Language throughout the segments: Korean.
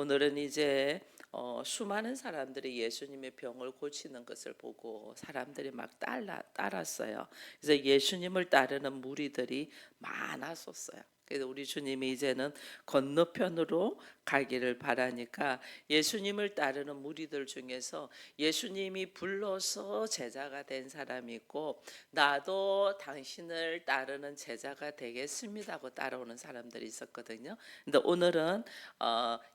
오늘은 이제 수많은 사람들이 예수님의 병을 고치는 것을 보고 사람들이 막 따랐어요. 그래서 예수님을 따르는 무리들이 많았었어요. 그래서 우리 주님이 이제는 건너편으로 가기를 바라니까 예수님을 따르는 무리들 중에서 예수님이 불러서 제자가 된 사람이 있고, 나도 당신을 따르는 제자가 되겠습니다 하고 따라오는 사람들이 있었거든요. 근데 오늘은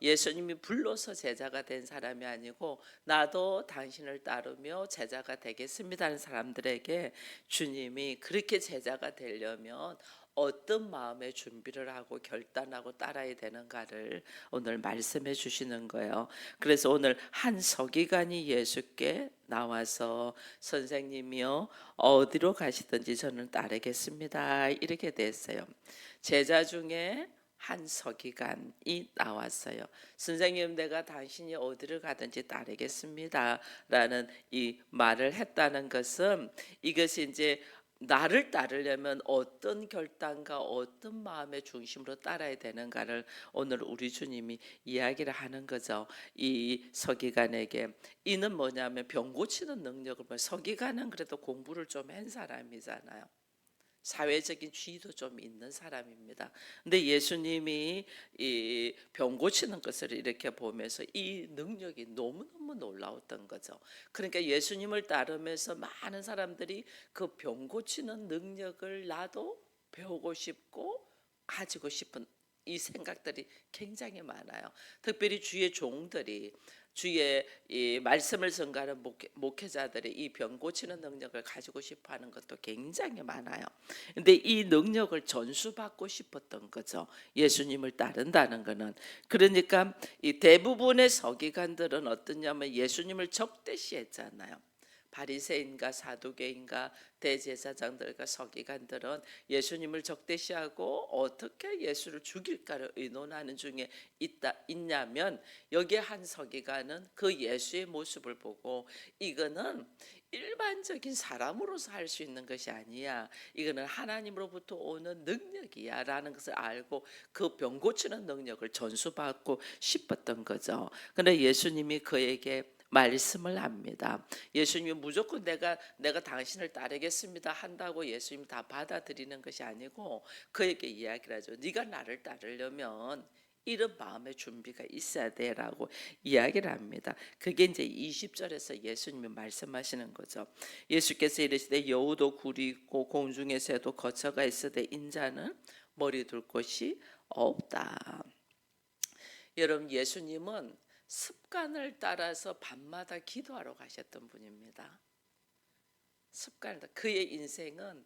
예수님이 불러서 제자가 된 사람이 아니고, 나도 당신을 따르며 제자가 되겠습니다 하는 사람들에게 주님이 그렇게 제자가 되려면 어떤 마음의 준비를 하고 결단하고 따라야 되는가를 오늘 말씀해 주시는 거예요. 그래서 오늘 한 서기관이 예수께 나와서 선생님이요, 어디로 가시든지 저는 따르겠습니다 이렇게 됐어요. 제자 중에 한 서기관이 나왔어요. 선생님, 내가 당신이 어디를 가든지 따르겠습니다 라는 이 말을 했다는 것은, 이것이 이제 나를 따르려면 어떤 결단과 어떤 마음의 중심으로 따라야 되는가를 오늘 우리 주님이 이야기를 하는 거죠. 이 서기관에게. 이는 뭐냐면 병 고치는 능력을, 서기관은 그래도 공부를 좀 한 사람이잖아요. 사회적인 지위도 좀 있는 사람입니다. 근데 예수님이 이 병 고치는 것을 이렇게 보면서 이 능력이 너무너무 놀라웠던 거죠. 그러니까 예수님을 따르면서 많은 사람들이 그 병 고치는 능력을 나도 배우고 싶고 가지고 싶은 이 생각들이 굉장히 많아요. 특별히 주의 종들이, 주의 이 말씀을 전가하는 목회자들이 이 병 고치는 능력을 가지고 싶어하는 것도 굉장히 많아요. 근데 이 능력을 전수받고 싶었던 거죠. 예수님을 따른다는 것은. 그러니까 이 대부분의 서기관들은 어떠냐면 예수님을 적대시했잖아요. 바리새인과 사두개인과 대제사장들과 서기관들은 예수님을 적대시하고 어떻게 예수를 죽일까를 의논하는 중에 있냐면, 여기에 한 서기관은 그 예수의 모습을 보고, 이거는 일반적인 사람으로서 할 수 있는 것이 아니야, 이거는 하나님으로부터 오는 능력이야 라는 것을 알고 그 병 고치는 능력을 전수받고 싶었던 거죠. 그런데 예수님이 그에게 말씀을 합니다. 예수님이 무조건 내가 당신을 따르겠습니다 한다고 예수님이 다 받아들이는 것이 아니고, 그에게 이야기를 하죠. 네가 나를 따르려면 이런 마음의 준비가 있어야 돼라고 이야기를 합니다. 그게 이제 20절에서 예수님이 말씀하시는 거죠. 예수께서 이르시되 여우도 굴이 있고 공중의 새도 거처가 있으되 인자는 머리 둘 곳이 없다. 여러분, 예수님은 습관을 따라서 밤마다 기도하러 가셨던 분입니다. 습관을 따라 그의 인생은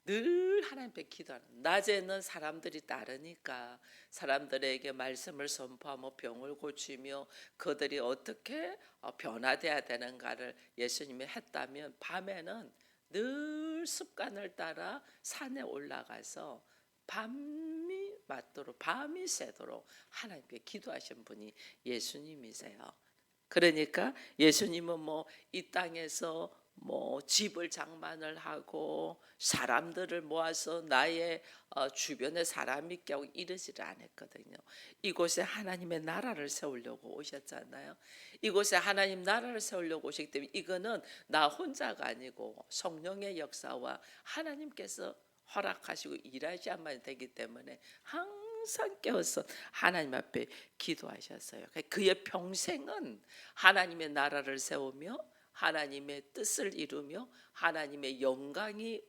늘 하나님께 기도하는, 낮에는 사람들이 따르니까 사람들에게 말씀을 선포하며 병을 고치며 그들이 어떻게 변화돼야 되는가를 예수님이 했다면, 밤에는 늘 습관을 따라 산에 올라가서 밤이 맞도록, 밤이 새도록 하나님께 기도하신 분이 예수님이세요. 그러니까 예수님은 뭐 이 땅에서 뭐 집을 장만을 하고 사람들을 모아서 나의 주변에 사람이 있게 하고 이러지를 않았거든요. 이곳에 하나님의 나라를 세우려고 오셨잖아요. 이곳에 하나님 나라를 세우려고 오셨기 때문에 이거는 나 혼자가 아니고 성령의 역사와 하나님께서 허락하시고 일하셔야만 되기 때문에 항상 깨어서 하나님 앞에 기도하셨어요. 그의 평생은 하나님의 나라를 세우며 하나님의 뜻을 이루며 하나님의 영광이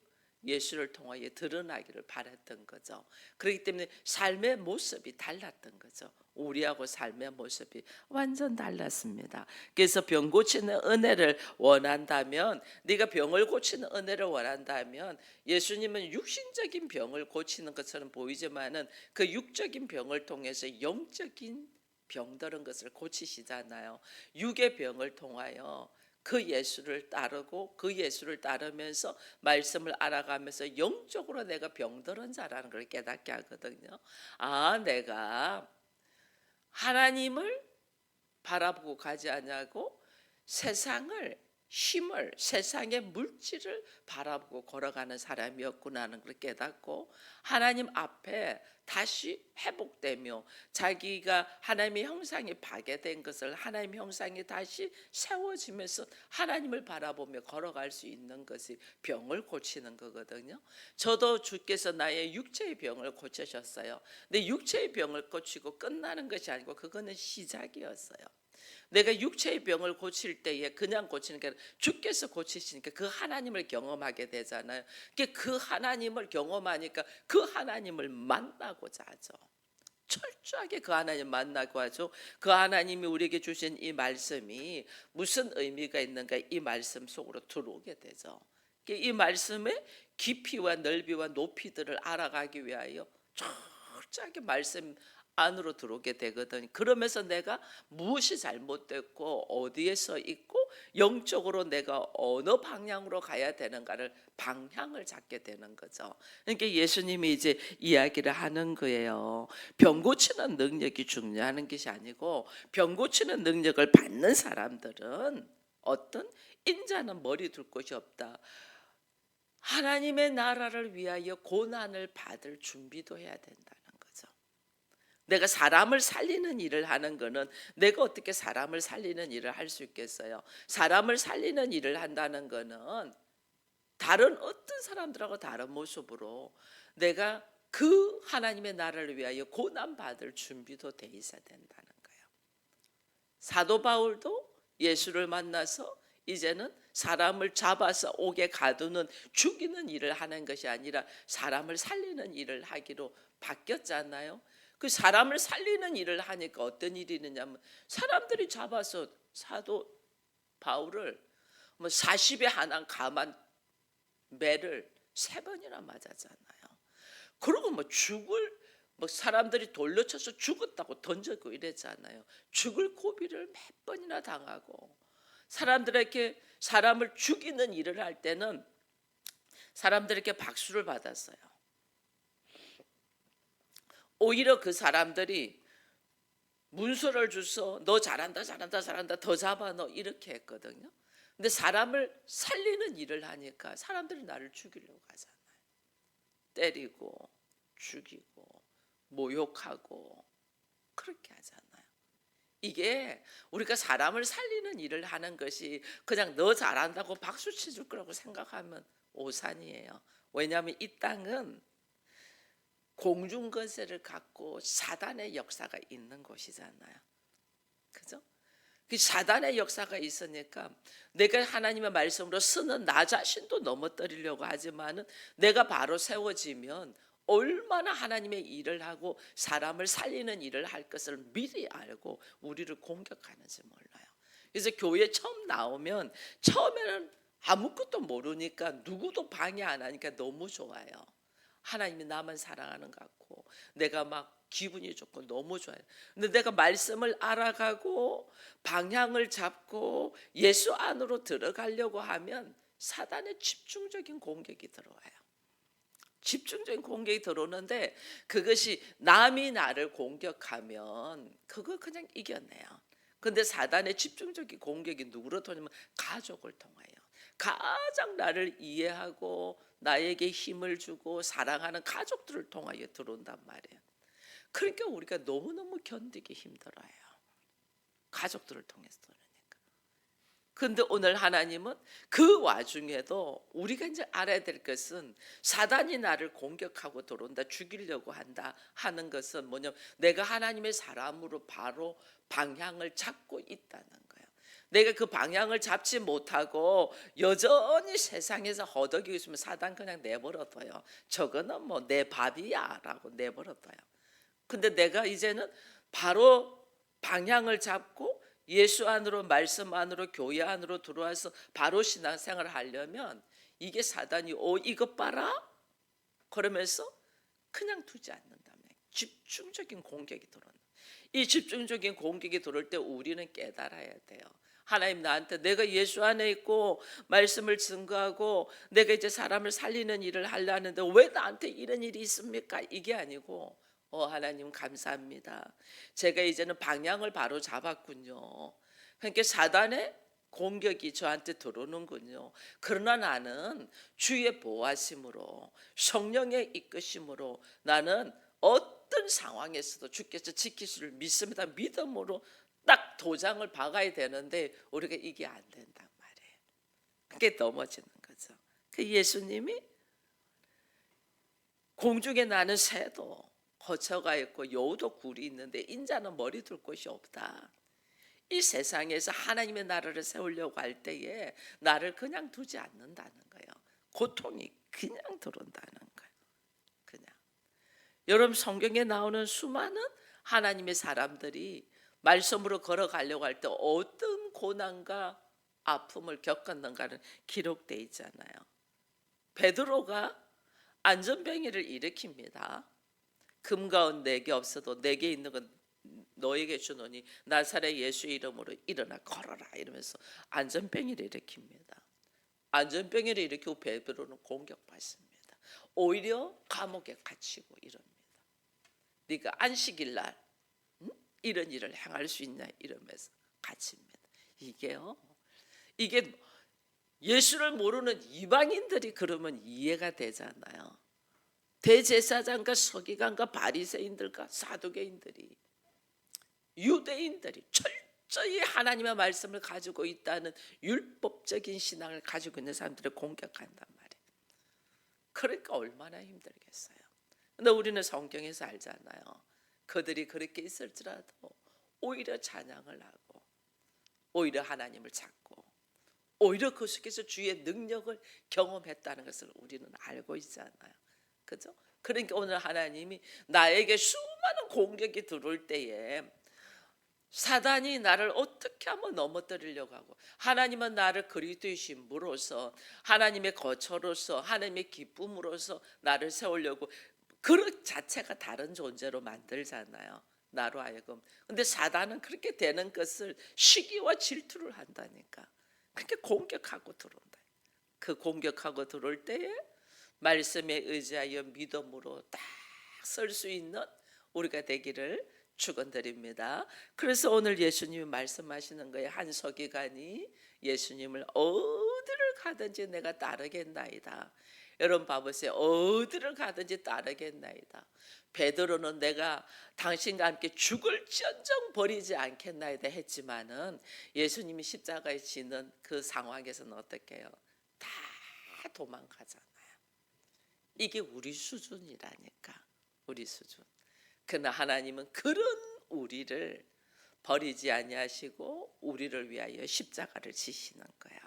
예수를 통하여 드러나기를 바랐던 거죠. 그렇기 때문에 삶의 모습이 달랐던 거죠. 우리하고 삶의 모습이 완전 달랐습니다. 그래서 병 고치는 은혜를 원한다면, 네가 병을 고치는 은혜를 원한다면, 예수님은 육신적인 병을 고치는 것처럼 보이지만은 그 육적인 병을 통해서 영적인 병들은 것을 고치시잖아요. 육의 병을 통하여 그 예수를 따르고 그 예수를 따르면서 말씀을 알아가면서 영적으로 내가 병들은 자라는 걸 깨닫게 하거든요. 아, 내가 하나님을 바라보고 가지 않냐고 세상을 힘을, 세상의 물질을 바라보고 걸어가는 사람이었구나 하는 걸 깨닫고 하나님 앞에 다시 회복되며 자기가 하나님의 형상이 파괴된 것을 하나님의 형상이 다시 세워지면서 하나님을 바라보며 걸어갈 수 있는 것이 병을 고치는 거거든요. 저도 주께서 나의 육체의 병을 고치셨어요. 근데 육체의 병을 고치고 끝나는 것이 아니고 그거는 시작이었어요. 내가 육체의 병을 고칠 때에 그냥 고치는 게 아니라 주께서 고치시니까 그 하나님을 경험하게 되잖아요. 그 하나님을 경험하니까 그 하나님을 만나고자 하죠. 철저하게 그 하나님 만나고 하죠. 그 하나님이 우리에게 주신 이 말씀이 무슨 의미가 있는가 이 말씀 속으로 들어오게 되죠. 이 말씀의 깊이와 넓이와 높이들을 알아가기 위하여 철저하게 말씀 안으로 들어오게 되거든. 그러면서 내가 무엇이 잘못됐고 어디에 서 있고 영적으로 내가 어느 방향으로 가야 되는가를 방향을 잡게 되는 거죠. 그러니까 예수님이 이제 이야기를 하는 거예요. 병 고치는 능력이 중요한 것이 아니고 병 고치는 능력을 받는 사람들은 어떤 인자는 머리 둘 곳이 없다. 하나님의 나라를 위하여 고난을 받을 준비도 해야 된다는 거죠. 내가 사람을 살리는 일을 하는 거는 내가 어떻게 사람을 살리는 일을 할 수 있겠어요? 사람을 살리는 일을 한다는 거는 다른 어떤 사람들하고 다른 모습으로 내가 그 하나님의 나라를 위하여 고난 받을 준비도 돼 있어야 된다는 거예요. 사도 바울도 예수를 만나서 이제는 사람을 잡아서 옥에 가두는 죽이는 일을 하는 것이 아니라 사람을 살리는 일을 하기로 바뀌었잖아요. 그 사람을 살리는 일을 하니까 어떤 일이 있느냐면 사람들이 잡아서 사도 바울을 40에 한한 감한 매를 3번이나 맞았잖아요. 그리고 사람들이 돌려 쳐서 죽었다고 던지고 이랬잖아요. 죽을 고비를 몇 번이나 당하고 사람들에게 사람을 죽이는 일을 할 때는 사람들에게 박수를 받았어요. 오히려 그 사람들이 문서를 주서 너 잘한다 더 잡아 너 이렇게 했거든요. 근데 사람을 살리는 일을 하니까 사람들이 나를 죽이려고 하잖아요. 때리고 죽이고 모욕하고 그렇게 하잖아요. 이게 우리가 사람을 살리는 일을 하는 것이 그냥 너 잘한다고 박수 쳐줄 거라고 생각하면 오산이에요. 왜냐하면 이 땅은 공중권세를 갖고 사단의 역사가 있는 곳이잖아요. 그죠? 그 사단의 역사가 있으니까 내가 하나님의 말씀으로 쓰는 나 자신도 넘어뜨리려고 하지만은 내가 바로 세워지면 얼마나 하나님의 일을 하고 사람을 살리는 일을 할 것을 미리 알고 우리를 공격하는지 몰라요. 그래서 교회 처음 나오면 처음에는 아무것도 모르니까 누구도 방해 안 하니까 너무 좋아요. 하나님이 나만 사랑하는 것 같고 내가 막 기분이 좋고 너무 좋아요. 근데 내가 말씀을 알아가고 방향을 잡고 예수 안으로 들어가려고 하면 사단의 집중적인 공격이 들어와요. 집중적인 공격이 들어오는데 그것이 남이 나를 공격하면 그거 그냥 이겨내요. 근데 사단의 집중적인 공격이 누구로 통하냐면 가족을 통하여 가장 나를 이해하고 나에게 힘을 주고 사랑하는 가족들을 통하여 들어온단 말이에요. 그러니까 우리가 너무너무 견디기 힘들어요. 가족들을 통해서 들으니까. 근데 오늘 하나님은 그 와중에도 우리가 이제 알아야 될 것은 사단이 나를 공격하고 들어온다, 죽이려고 한다 하는 것은 뭐냐면 내가 하나님의 사람으로 바로 방향을 잡고 있다는 거예요. 내가 그 방향을 잡지 못하고 여전히 세상에서 허덕이고 있으면 사단 그냥 내버려둬요. 저거는 뭐 내 밥이야 라고 내버려둬요. 근데 내가 이제는 바로 방향을 잡고 예수 안으로 말씀 안으로 교회 안으로 들어와서 바로 신앙생활을 하려면 이게 사단이 이것 봐라 그러면서 그냥 두지 않는다면 집중적인 공격이 들어온다. 이 집중적인 공격이 들어올 때 우리는 깨달아야 돼요. 하나님 나한테 내가 예수 안에 있고 말씀을 증거하고 내가 이제 사람을 살리는 일을 하려는데 왜 나한테 이런 일이 있습니까? 이게 아니고 하나님 감사합니다. 제가 이제는 방향을 바로 잡았군요. 그러니까 사단의 공격이 저한테 들어오는군요. 그러나 나는 주의 보호하심으로 성령의 이끄심으로 나는 어떤 상황에서도 주께서 지키시를 믿습니다. 믿음으로 딱 도장을 박아야 되는데 우리가 이게 안 된단 말이에요. 그게 넘어지는 거죠. 그 예수님이 공중에 나는 새도 거처가 있고 여우도 굴이 있는데 인자는 머리 둘 곳이 없다. 이 세상에서 하나님의 나라를 세우려고 할 때에 나를 그냥 두지 않는다는 거예요. 고통이 그냥 들어온다는 거예요. 그냥. 여러분 성경에 나오는 수많은 하나님의 사람들이 말씀으로 걸어가려고 할 때 어떤 고난과 아픔을 겪었는가는 기록되어 있잖아요. 베드로가 안전뱅이를 일으킵니다. 금가운 내게 없어도 내게 있는 건 너에게 주노니 나사렛 예수의 이름으로 일어나 걸어라 이러면서 안전병이를 일으킵니다. 안전병이를 일으키고 베드로는 공격받습니다. 오히려 감옥에 갇히고 이럽니다. 네가 안식일 날 이런 일을 행할 수 있냐 이러면서 갇힙니다. 이게 예수를 모르는 이방인들이 그러면 이해가 되잖아요. 대제사장과 서기관과 바리새인들과 사두개인들이 유대인들이 철저히 하나님의 말씀을 가지고 있다는 율법적인 신앙을 가지고 있는 사람들을 공격한단 말이에요. 그러니까 얼마나 힘들겠어요. 근데 우리는 성경에서 알잖아요. 그들이 그렇게 있을지라도 오히려 찬양을 하고 오히려 하나님을 찾고 오히려 그 속에서 주의 능력을 경험했다는 것을 우리는 알고 있잖아요. 그죠? 그러니까 오늘 하나님이 나에게 수많은 공격이 들어올 때에 사단이 나를 어떻게 하면 넘어뜨리려고 하고 하나님은 나를 그리스도의 신부로서 하나님의 거처로서 하나님의 기쁨으로서 나를 세우려고 그 자체가 다른 존재로 만들잖아요. 나로 하여금. 근데 사단은 그렇게 되는 것을 시기와 질투를 한다니까. 그렇게 공격하고 들어온다. 그 공격하고 들어올 때에 말씀에 의지하여 믿음으로 딱 설 수 있는 우리가 되기를 축원드립니다. 그래서 오늘 예수님이 말씀하시는 거예요. 한 서기관이 예수님을 어디를 가든지 내가 따르겠나이다. 여러분 봐보세요. 어디를 가든지 따르겠나이다. 베드로는 내가 당신과 함께 죽을지언정 버리지 않겠나이다 했지만은 예수님이 십자가에 지는 그 상황에서는 어떻게 해요? 다 도망가잖아요. 이게 우리 수준이라니까. 우리 수준. 그러나 하나님은 그런 우리를 버리지 아니하시고 우리를 위하여 십자가를 지시는 거예요.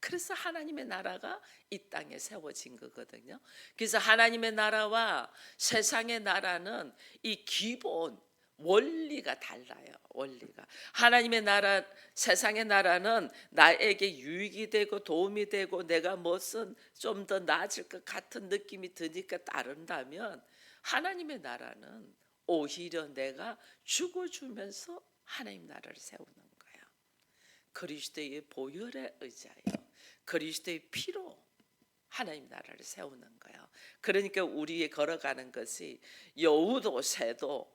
그래서 하나님의 나라가 이 땅에 세워진 거거든요. 그래서 하나님의 나라와 세상의 나라는 이 기본 원리가 달라요. 원리가. 하나님의 나라, 세상의 나라는 나에게 유익이 되고 도움이 되고 내가 무슨 좀 더 나아질 것 같은 느낌이 드니까 따른다면 하나님의 나라는 오히려 내가 죽어주면서 하나님 나라를 세우는 거예요. 그리스도의 보혈에 의지하여 그리스도의 피로 하나님 나라를 세우는 거예요. 그러니까 우리의 걸어가는 것이 여우도 새도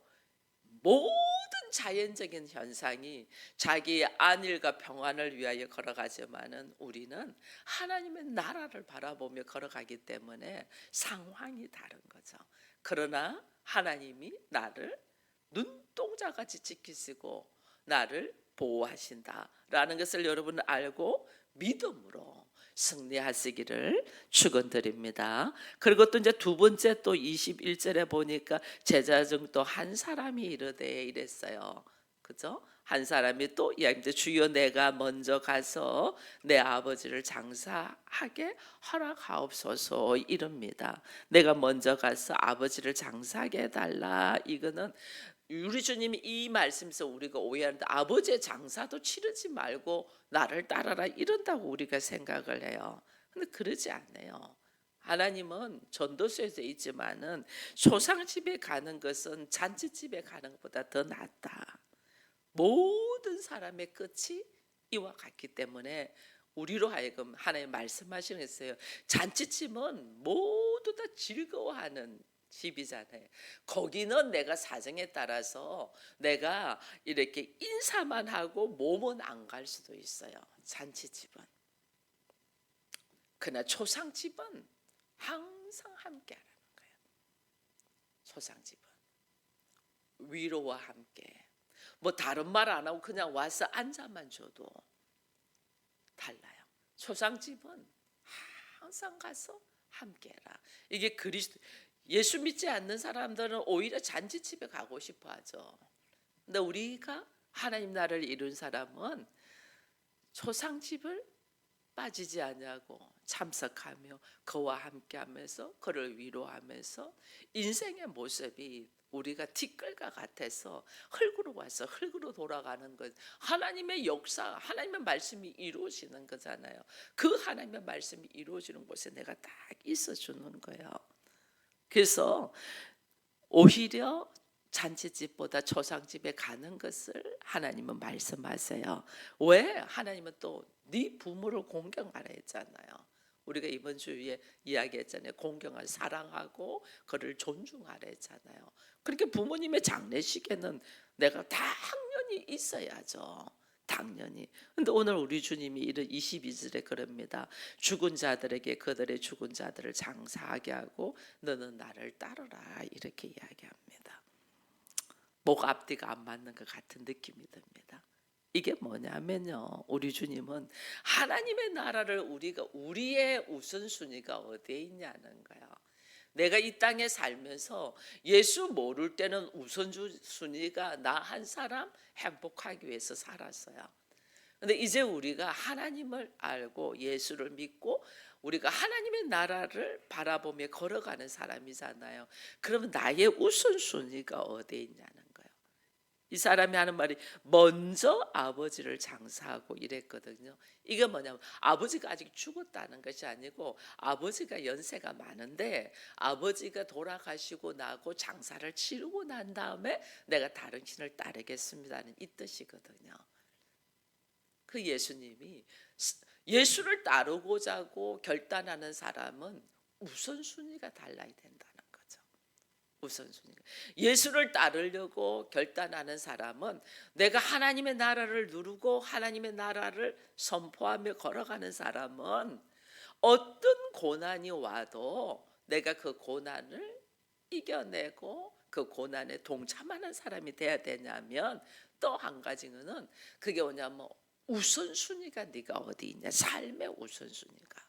모든 자연적인 현상이 자기의 안일과 평안을 위하여 걸어가지만은 우리는 하나님의 나라를 바라보며 걸어가기 때문에 상황이 다른 거죠. 그러나 하나님이 나를 눈동자같이 지키시고 나를 보호하신다라는 것을 여러분 알고 믿음으로 승리하시기를 축원드립니다. 그리고 또 이제 두 번째 또 21절에 보니까 제자 중 또 한 사람이 이르되 이랬어요. 그죠? 한 사람이 또 이야기합니다. 주여 내가 먼저 가서 내 아버지를 장사하게 허락하옵소서 이럽니다. 내가 먼저 가서 아버지를 장사하게 해달라. 이거는 우리 주님이 이 말씀에서 우리가 오해하는데 아버지의 장사도 치르지 말고 나를 따라라 이런다고 우리가 생각을 해요. 근데 그러지 않아요. 하나님은 전도서에서 있지만은 소상집에 가는 것은 잔치집에 가는 것보다 더 낫다. 모든 사람의 끝이 이와 같기 때문에 우리로 하여금 하나님 말씀하시는 거예요. 잔치집은 모두 다 즐거워하는 집이잖아요. 거기는 내가 사정에 따라서 내가 이렇게 인사만 하고 몸은 안 갈 수도 있어요. 잔치집은, 그러나 초상집은 항상 함께하라는 거예요. 초상집은 위로와 함께, 뭐 다른 말 안 하고 그냥 와서 앉아만 줘도 달라요. 초상집은 항상 가서 함께해라. 이게 그리스도, 예수 믿지 않는 사람들은 오히려 잔치집에 가고 싶어 하죠. 근데 우리가 하나님 나라를 이룬 사람은 초상집을 빠지지 않냐고 참석하며 그와 함께하면서 그를 위로하면서, 인생의 모습이 우리가 티끌과 같아서 흙으로 와서 흙으로 돌아가는 것, 하나님의 역사, 하나님의 말씀이 이루어지는 거잖아요. 그 하나님의 말씀이 이루어지는 곳에 내가 딱 있어주는 거예요. 그래서 오히려 잔치집보다 초상집에 가는 것을 하나님은 말씀하세요. 왜? 하나님은 또 네 부모를 공경하라 했잖아요. 우리가 이번 주에 이야기했잖아요. 공경하고 사랑하고 그를 존중하라 했잖아요. 그렇게 부모님의 장례식에는 내가 당연히 있어야죠. 당연히. 근데 오늘 우리 주님이 이런 22절에 그럽니다. 죽은 자들에게 그들의 죽은 자들을 장사하게 하고 너는 나를 따르라, 이렇게 이야기합니다. 목 앞뒤가 안 맞는 것 같은 느낌이 듭니다. 이게 뭐냐면요, 우리 주님은 하나님의 나라를 우리의 우선순위가 어디에 있냐는 거예요. 내가 이 땅에 살면서 예수 모를 때는 우선순위가 나 한 사람 행복하기 위해서 살았어요. 근데 이제 우리가 하나님을 알고 예수를 믿고 우리가 하나님의 나라를 바라보며 걸어가는 사람이잖아요. 그러면 나의 우선순위가 어디에 있냐는 거예요. 이 사람이 하는 말이 먼저 아버지를 장사하고 이랬거든요. 이게 뭐냐면 아버지가 아직 죽었다는 것이 아니고, 아버지가 연세가 많은데 아버지가 돌아가시고 나고 장사를 치르고 난 다음에 내가 다른 신을 따르겠습니다는 이 뜻이거든요. 그 예수님이 예수를 따르고자 하고 결단하는 사람은 우선순위가 달라야 된다는 거죠. 우선순위가. 예수를 따르려고 결단하는 사람은 내가 하나님의 나라를 누르고 하나님의 나라를 선포하며 걸어가는 사람은 어떤 고난이 와도 내가 그 고난을 이겨내고 그 고난에 동참하는 사람이 돼야 되냐면, 또 한 가지는 그게 뭐냐면 우선순위가 네가 어디 있냐. 삶의 우선순위가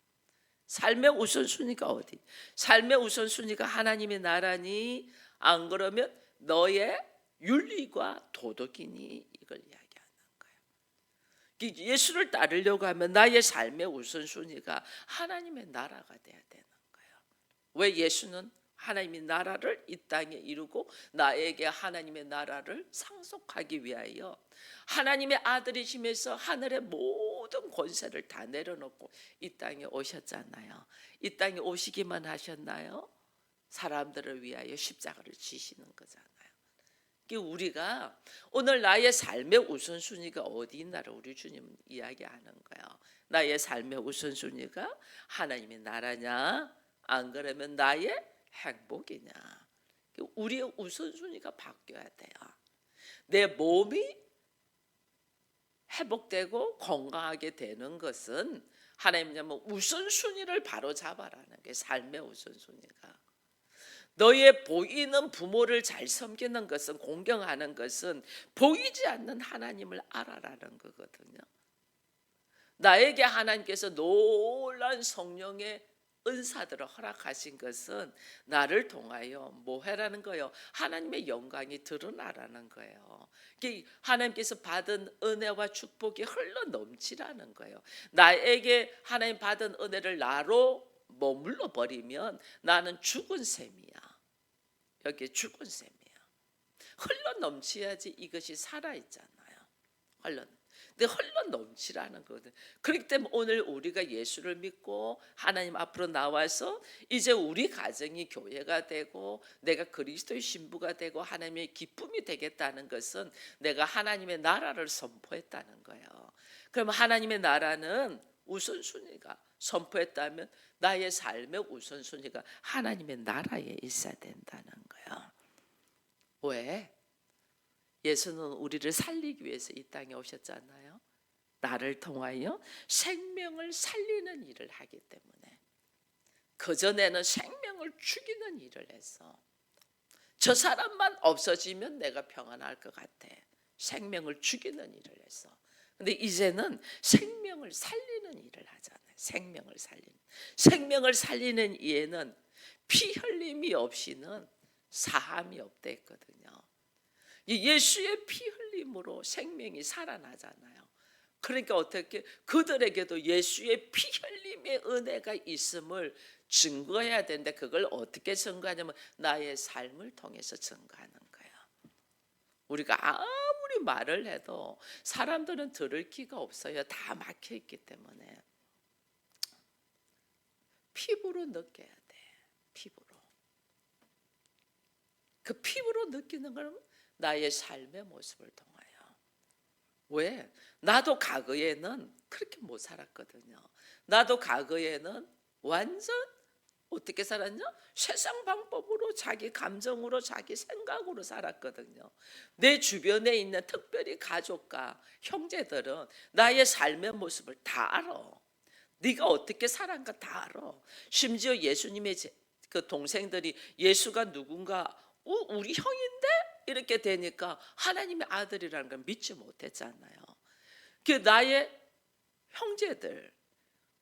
어디? 삶의 우선순위가 하나님의 나라니, 안 그러면 너의 윤리과 도덕이니, 이걸 이야기하는 거예요. 예수를 따르려고 하면 나의 삶의 우선순위가 하나님의 나라가 돼야 되는 거예요. 왜? 예수는 하나님의 나라를 이 땅에 이루고 나에게 하나님의 나라를 상속하기 위하여 하나님의 아들이시면서 하늘의 모든 권세를 다 내려놓고 이 땅에 오셨잖아요. 이 땅에 오시기만 하셨나요? 사람들을 위하여 십자가를 지시는 거잖아요. 우리가 오늘 나의 삶의 우선순위가 어디 있나를 우리 주님은 이야기하는 거예요. 나의 삶의 우선순위가 하나님의 나라냐, 안 그러면 나의 행복이냐. 우리의 우선순위가 바뀌어야 돼요. 내 몸이 회복되고 건강하게 되는 것은 하나님은 우선순위를 바로 잡아라는 게 삶의 우선순위가. 너의 보이는 부모를 잘 섬기는 것은, 공경하는 것은 보이지 않는 하나님을 알아라는 거거든요. 나에게 하나님께서 놀라운 성령의 은사들을 허락하신 것은 나를 통하여 뭐 해라는 거예요? 하나님의 영광이 드러나라는 거예요. 하나님께서 받은 은혜와 축복이 흘러 넘치라는 거예요. 나에게 하나님 받은 은혜를 나로 머물러 버리면 나는 죽은 셈이야. 여기 죽은 셈이야. 흘러 넘쳐야지 이것이 살아있잖아요. 근데 흘러 넘치라는 거거든. 그렇기 때문에 오늘 우리가 예수를 믿고 하나님 앞으로 나와서 이제 우리 가정이 교회가 되고 내가 그리스도의 신부가 되고 하나님의 기쁨이 되겠다는 것은 내가 하나님의 나라를 선포했다는 거예요. 그럼 하나님의 나라는 우선순위가, 선포했다면 나의 삶의 우선순위가 하나님의 나라에 있어야 된다는 거예요. 왜? 예수는 우리를 살리기 위해서 이 땅에 오셨잖아요. 나를 통하여 생명을 살리는 일을 하기 때문에, 그전에는 생명을 죽이는 일을 해서 저 사람만 없어지면 내가 평안할 것 같아. 생명을 죽이는 일을 해서. 근데 이제는 생명을 살리는 일을 하잖아요. 생명을 살리는 이에는 피 흘림이 없이는 사함이 없다 했거든요. 예수의 피 흘림으로 생명이 살아나잖아요. 그러니까 어떻게 그들에게도 예수의 피 흘림의 은혜가 있음을 증거해야 되는데, 그걸 어떻게 증거하냐면 나의 삶을 통해서 증거하는 거예요. 우리가 아무리 말을 해도 사람들은 들을 기가 없어요. 다 막혀 있기 때문에. 피부로 느껴야 돼. 피부로. 그 피부로 느끼는 건 나의 삶의 모습을 통하여. 왜? 나도 과거에는 그렇게 못 살았거든요. 나도 과거에는 완전 어떻게 살았냐? 세상 방법으로, 자기 감정으로, 자기 생각으로 살았거든요. 내 주변에 있는 특별히 가족과 형제들은 나의 삶의 모습을 다 알아. 네가 어떻게 살았는가 다 알아. 심지어 예수님의 그 동생들이 예수가 누군가 우리 형인데? 이렇게 되니까 하나님의 아들이라는 걸 믿지 못했잖아요. 그 나의 형제들,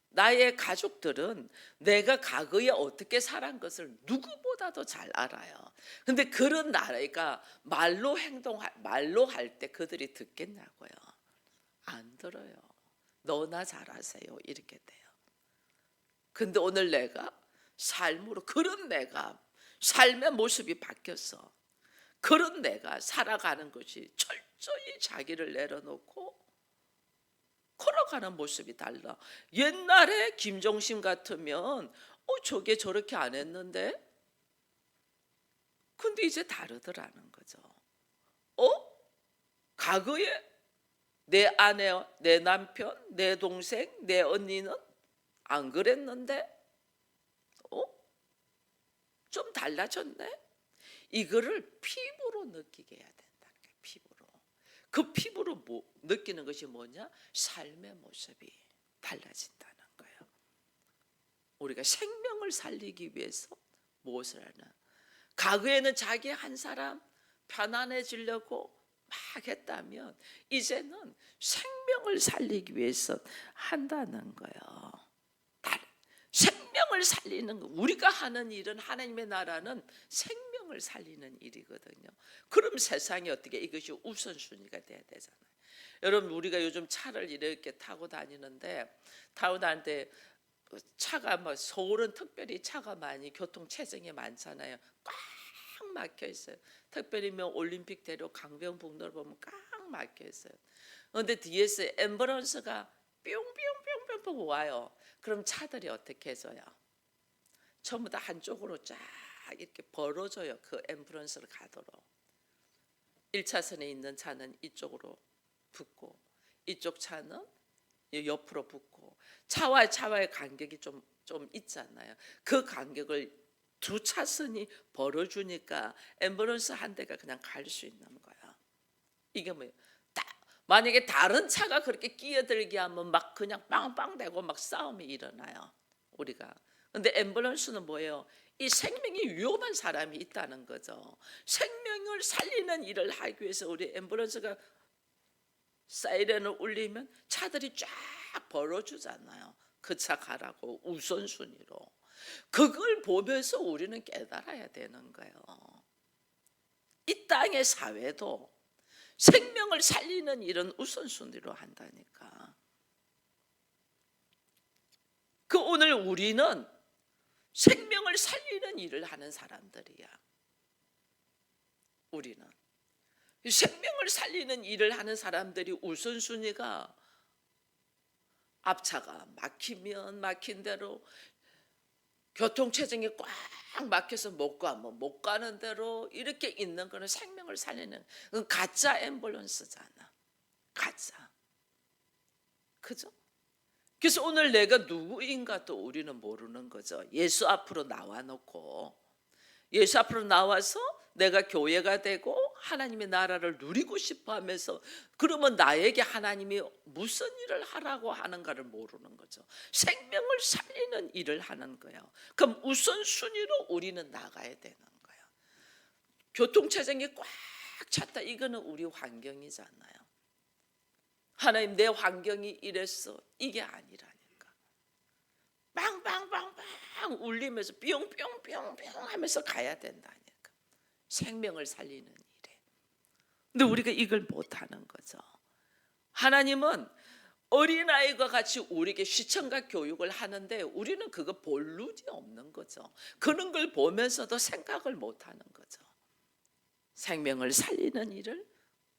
나의 가족들은 내가 과거에 어떻게 살은 것을 누구보다도 잘 알아요. 근데 그런 나라가 말로 할 때 그들이 듣겠냐고요. 안 들어요. 너나 잘하세요. 이렇게 돼요. 근데 오늘 내가 삶으로, 그런 내가 삶의 모습이 바뀌었어. 그런 내가 살아가는 것이 철저히 자기를 내려놓고 걸어가는 모습이 달라. 옛날에 김종신 같으면 저게 저렇게 안 했는데, 근데 이제 다르더라는 거죠. 과거에 내 아내, 내 남편, 내 동생, 내 언니는 안 그랬는데 좀 달라졌네. 이거를 피부로 느끼게 해야 된다는 거예요. 피부로. 그 피부로 느끼는 것이 뭐냐? 삶의 모습이 달라진다는 거예요. 우리가 생명을 살리기 위해서 무엇을 하나? 과거에는 자기 한 사람 편안해지려고 막 했다면 이제는 생명을 살리기 위해서 한다는 거예요. 생명을 살리는 거. 우리가 하는 일은, 하나님의 나라는 생명을 살리는 일이거든요. 그럼 세상에 어떻게 이것이 우선순위가 돼야 되잖아요. 여러분, 우리가 요즘 차를 이렇게 타고 다니는데 차가 서울은 특별히 차가 많이 교통체증이 많잖아요. 꽉 막혀 있어요. 특별히 올림픽대로 강변북로를 보면 꽉 막혀 있어요. 그런데 뒤에서 앰뷸런스가 뿅뿅뿅뿅뿅 와요. 그럼 차들이 어떻게 해줘요? 전부 다 한쪽으로 쫙 이렇게 벌어져요. 그 앰뷸런스를 가도록. 1차선에 있는 차는 이쪽으로 붙고, 이쪽 차는 옆으로 붙고, 차와의 간격이 좀 있잖아요. 그 간격을 두 차선이 벌어주니까 앰뷸런스 한 대가 그냥 갈 수 있는 거야. 이게 뭐예요? 만약에 다른 차가 그렇게 끼어들게 하면 막 그냥 빵빵대고 막 싸움이 일어나요. 우리가. 근데 앰뷸런스는 뭐예요? 이 생명이 위험한 사람이 있다는 거죠. 생명을 살리는 일을 하기 위해서 우리 앰뷸런스가 사이렌을 울리면 차들이 쫙 벌어주잖아요. 그 차 가라고 우선순위로. 그걸 보면서 우리는 깨달아야 되는 거예요. 이 땅의 사회도 생명을 살리는 일은 우선순위로 한다니까. 오늘 우리는 생명을 살리는 일을 하는 사람들이야. 우리는 생명을 살리는 일을 하는 사람들이 우선순위가, 앞차가 막히면 막힌 대로, 교통체증이 꽉 막혀서 못 가면 못 가는 대로 이렇게 있는 거는 생명을 살리는, 그건 가짜 앰뷸런스잖아. 가짜. 그죠? 그래서 오늘 내가 누구인가 또 우리는 모르는 거죠. 예수 앞으로 나와서 내가 교회가 되고 하나님의 나라를 누리고 싶어 하면서, 그러면 나에게 하나님이 무슨 일을 하라고 하는가를 모르는 거죠. 생명을 살리는 일을 하는 거예요. 그럼 우선순위로 우리는 나가야 되는 거예요. 교통체증이 꽉 찼다, 이거는 우리 환경이잖아요. 하나님, 내 환경이 이랬어, 이게 아니라니까. 빵빵빵빵 울리면서 뿅뿅뿅뿅 하면서 가야 된다니까. 생명을 살리는 일에. 근데 우리가 이걸 못하는 거죠. 하나님은 어린아이와 같이 우리에게 시청각 교육을 하는데 우리는 그거 볼 눈이 없는 거죠. 그런 걸 보면서도 생각을 못하는 거죠. 생명을 살리는 일을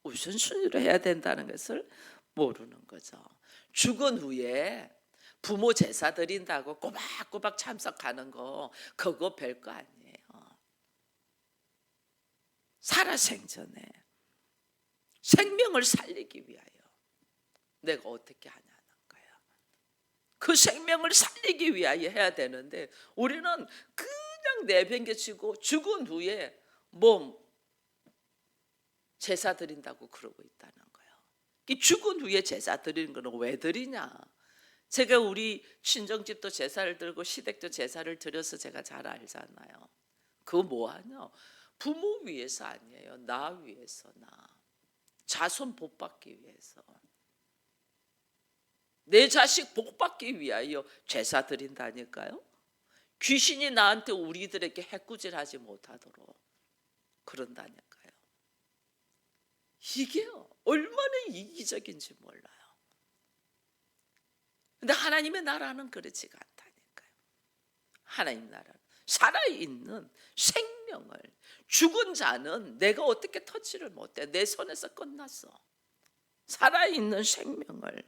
우선순위로 해야 된다는 것을 모르는 거죠. 죽은 후에 부모 제사 드린다고 꼬박꼬박 참석하는 거, 그거 별거 아니에요. 살아생전에 생명을 살리기 위하여 내가 어떻게 하냐는 거예요. 그 생명을 살리기 위하여 해야 되는데 우리는 그냥 내팽개치고 죽은 후에 뭐 제사 드린다고 그러고 있다는 거예요. 이 죽은 후에 제사 드리는 거는 왜 드리냐? 제가 우리 친정집도 제사를 들고 시댁도 제사를 드려서 제가 잘 알잖아요. 그거 뭐하냐? 부모 위해서 아니에요. 나 위해서, 나 자손 복 받기 위해서, 내 자식 복 받기 위하여 제사 드린다니까요. 귀신이 나한테 우리들에게 해꾸질하지 못하도록 그런다니까요. 이게 얼마나 이기적인지 몰라요. 근데 하나님의 나라는 그렇지가 않다니까요. 하나님 나라는 살아있는 생명을, 죽은 자는 내가 어떻게 터치를 못해. 내 손에서 끝났어. 살아있는 생명을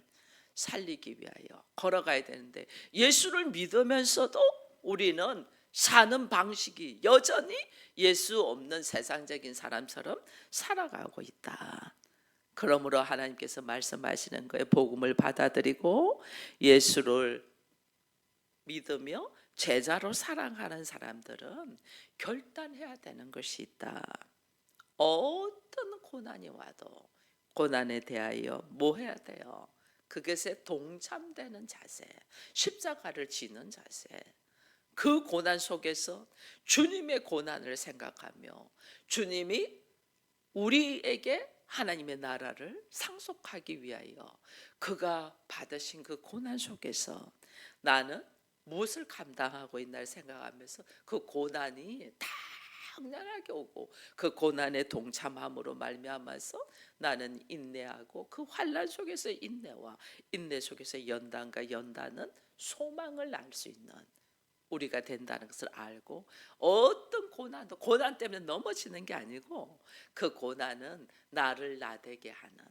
살리기 위하여 걸어가야 되는데 예수를 믿으면서도 우리는 사는 방식이 여전히 예수 없는 세상적인 사람처럼 살아가고 있다. 그러므로 하나님께서 말씀하시는 거예요. 복음을 받아들이고 예수를 믿으며 제자로 살아가는 사람들은 결단해야 되는 것이 있다. 어떤 고난이 와도 고난에 대하여 뭐 해야 돼요? 그것에 동참되는 자세, 십자가를 지는 자세. 그 고난 속에서 주님의 고난을 생각하며 주님이 우리에게 하나님의 나라를 상속하기 위하여 그가 받으신 그 고난 속에서 나는 무엇을 감당하고 있나를 생각하면서 그 고난이 당연하게 오고 그 고난에 동참함으로 말미암아서 나는 인내하고 그 환난 속에서 인내와 인내 속에서 연단과 연단은 소망을 알 수 있는 우리가 된다는 것을 알고, 어떤 고난도 고난 때문에 넘어지는 게 아니고 그 고난은 나를 나되게 하는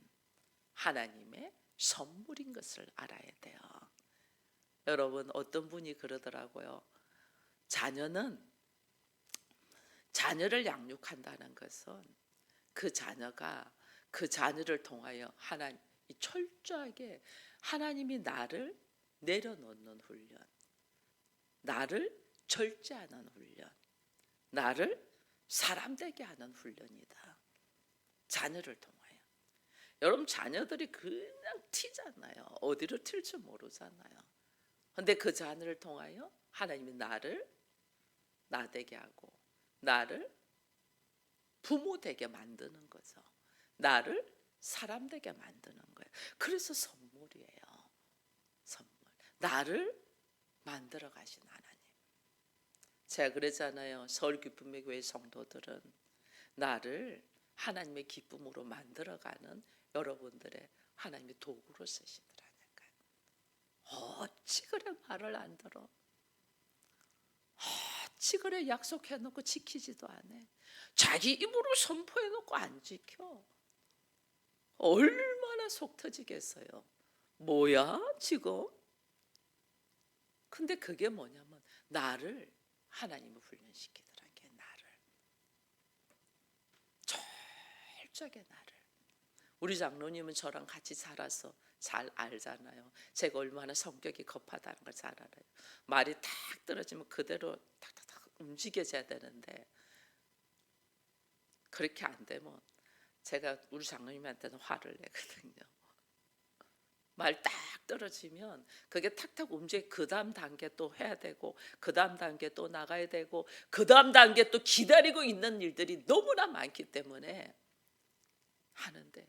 하나님의 선물인 것을 알아야 돼요. 여러분, 어떤 분이 그러더라고요. 자녀를 양육한다는 것은 그 자녀가 그 자녀를 통하여 하나님 철저하게 하나님이 나를 내려놓는 훈련, 나를 절제하는 훈련, 나를 사람 되게 하는 훈련이다. 자녀를 통하여. 여러분, 자녀들이 그냥 튀잖아요. 어디로 튈지 모르잖아요. 근데 그 자녀를 통하여 하나님이 나를 나되게 하고 나를 부모 되게 만드는 거죠. 나를 사람 되게 만드는 거예요. 그래서 선물이에요. 선물. 나를 만들어 가신 하나님. 제가 그러잖아요. 서울 기쁨의 교회 성도들은 나를 하나님의 기쁨으로 만들어가는 여러분들의 하나님의 도구로 쓰시더라니까요. 어찌 그래 말을 안 들어? 어찌 그래 약속해놓고 지키지도 않아? 자기 입으로 선포해놓고 안 지켜? 얼마나 속 터지겠어요? 뭐야 지금? 근데 그게 뭐냐면 나를 하나님을 훈련시키더라는 게, 나를 철저하게 나를. 우리 장로님은 저랑 같이 살아서 잘 알잖아요. 제가 얼마나 성격이 급하다는 걸 잘 알아요. 말이 탁 떨어지면 그대로 탁탁탁 움직여져야 되는데 그렇게 안 되면 제가 우리 장로님한테는 화를 내거든요. 말 딱 떨어지면 그게 탁탁 움직여 그 다음 단계 또 해야 되고 그 다음 단계 또 나가야 되고 그 다음 단계 또 기다리고 있는 일들이 너무나 많기 때문에 하는데,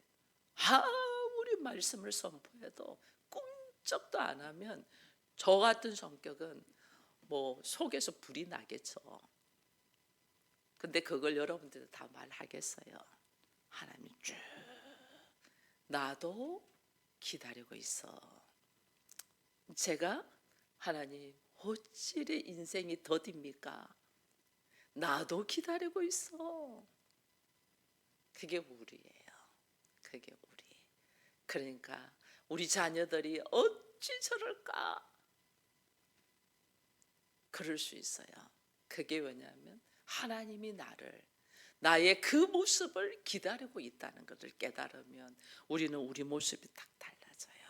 아무리 말씀을 선포해도 꿈쩍도 안 하면 저 같은 성격은 뭐 속에서 불이 나겠죠. 근데 그걸 여러분들 다 말하겠어요? 하나님 쭉 나도 기다리고 있어. 제가 하나님 어찌리 인생이 더딥니까? 나도 기다리고 있어. 그게 우리예요. 그게 우리. 그러니까 우리 자녀들이 어찌 저럴까? 그럴 수 있어요. 그게 왜냐하면 하나님이 나의 그 모습을 기다리고 있다는 것을 깨달으면 우리는 우리 모습이 딱 달라져요.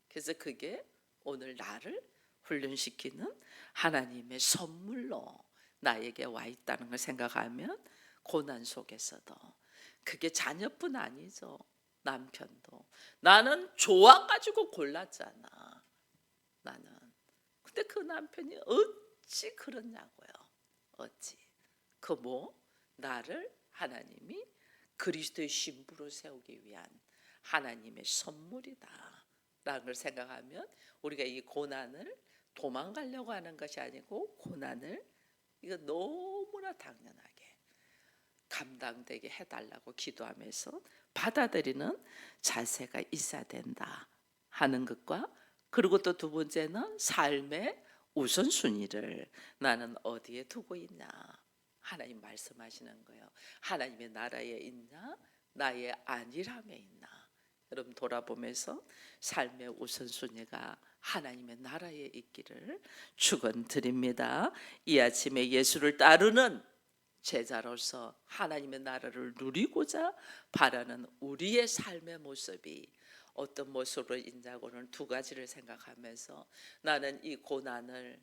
그래서 그게 오늘 나를 훈련시키는 하나님의 선물로 나에게 와 있다는 걸 생각하면 고난 속에서도, 그게 자녀뿐 아니죠. 남편도 나는 좋아가지고 골랐잖아. 나는. 근데 그 남편이 어찌 그러냐고요. 어찌. 그 나를 하나님이 그리스도의 신부로 세우기 위한 하나님의 선물이다 라는 걸 생각하면 우리가 이 고난을 도망가려고 하는 것이 아니고 고난을 이거 너무나 당연하게 감당되게 해달라고 기도하면서 받아들이는 자세가 있어야 된다 하는 것과, 그리고 또 두 번째는 삶의 우선순위를 나는 어디에 두고 있냐. 하나님 말씀하시는 거예요. 하나님의 나라에 있나 나의 안일함에 있나. 여러분 돌아보면서 삶의 우선순위가 하나님의 나라에 있기를 축원드립니다. 이 아침에 예수를 따르는 제자로서 하나님의 나라를 누리고자 바라는 우리의 삶의 모습이 어떤 모습으로 있냐고는 두 가지를 생각하면서 나는 이 고난을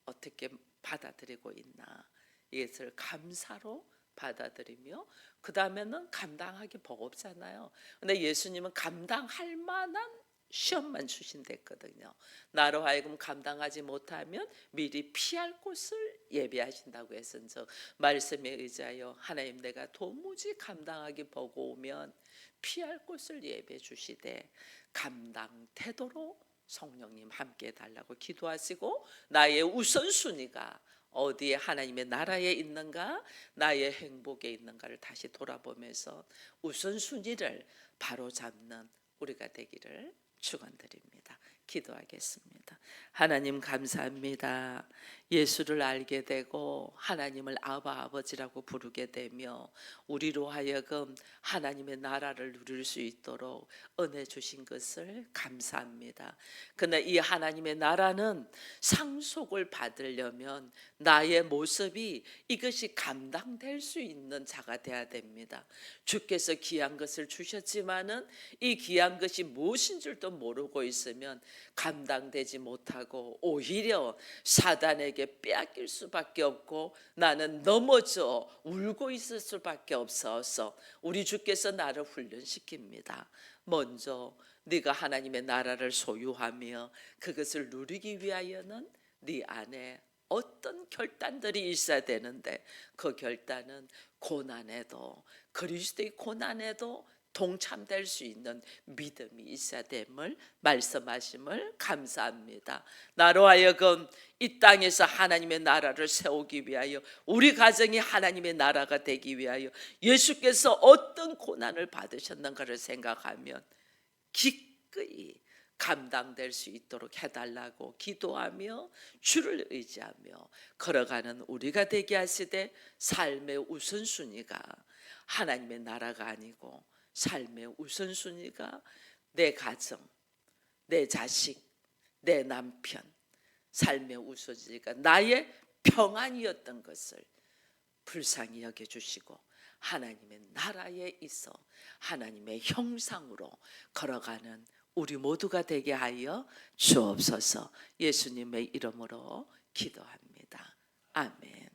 어떻게 받아들이고 있나, 이것을 감사로 받아들이며 그 다음에는 감당하기 버겁잖아요. 근데 예수님은 감당할 만한 시험만 주신댔거든요. 나로 하여금 감당하지 못하면 미리 피할 곳을 예비하신다고 했은즉 말씀에 의지하여 하나님 내가 도무지 감당하기 버거우면 피할 곳을 예비해 주시되 감당 태도로 성령님 함께 해달라고 기도하시고, 나의 우선순위가 어디에 하나님의 나라에 있는가 나의 행복에 있는가를 다시 돌아보면서 우선순위를 바로잡는 우리가 되기를 축원드립니다. 기도하겠습니다. 하나님 감사합니다. 예수를 알게 되고 하나님을 아바 아버지라고 부르게 되며 우리로 하여금 하나님의 나라를 누릴 수 있도록 은혜 주신 것을 감사합니다. 그러나 이 하나님의 나라는 상속을 받으려면 나의 모습이 이것이 감당될 수 있는 자가 돼야 됩니다. 주께서 귀한 것을 주셨지만은 이 귀한 것이 무엇인 줄도 모르고 있으면 감당되지 못하고 오히려 사단에게 빼앗길 수밖에 없고 나는 넘어져 울고 있을 수밖에 없어서 우리 주께서 나를 훈련시킵니다. 먼저 네가 하나님의 나라를 소유하며 그것을 누리기 위하여는 네 안에 어떤 결단들이 있어야 되는데 그 결단은 고난에도, 그리스도의 고난에도 동참될 수 있는 믿음이 있어야 됨을 말씀하심을 감사합니다. 나로 하여금 이 땅에서 하나님의 나라를 세우기 위하여, 우리 가정이 하나님의 나라가 되기 위하여 예수께서 어떤 고난을 받으셨는가를 생각하면 기꺼이 감당될 수 있도록 해달라고 기도하며 주를 의지하며 걸어가는 우리가 되게 하시되, 삶의 우선순위가 하나님의 나라가 아니고 삶의 우선순위가 내 가정, 내 자식, 내 남편, 삶의 우선순위가 나의 평안이었던 것을 불쌍히 여겨주시고 하나님의 나라에 있어 하나님의 형상으로 걸어가는 우리 모두가 되게 하여 주옵소서. 예수님의 이름으로 기도합니다. 아멘.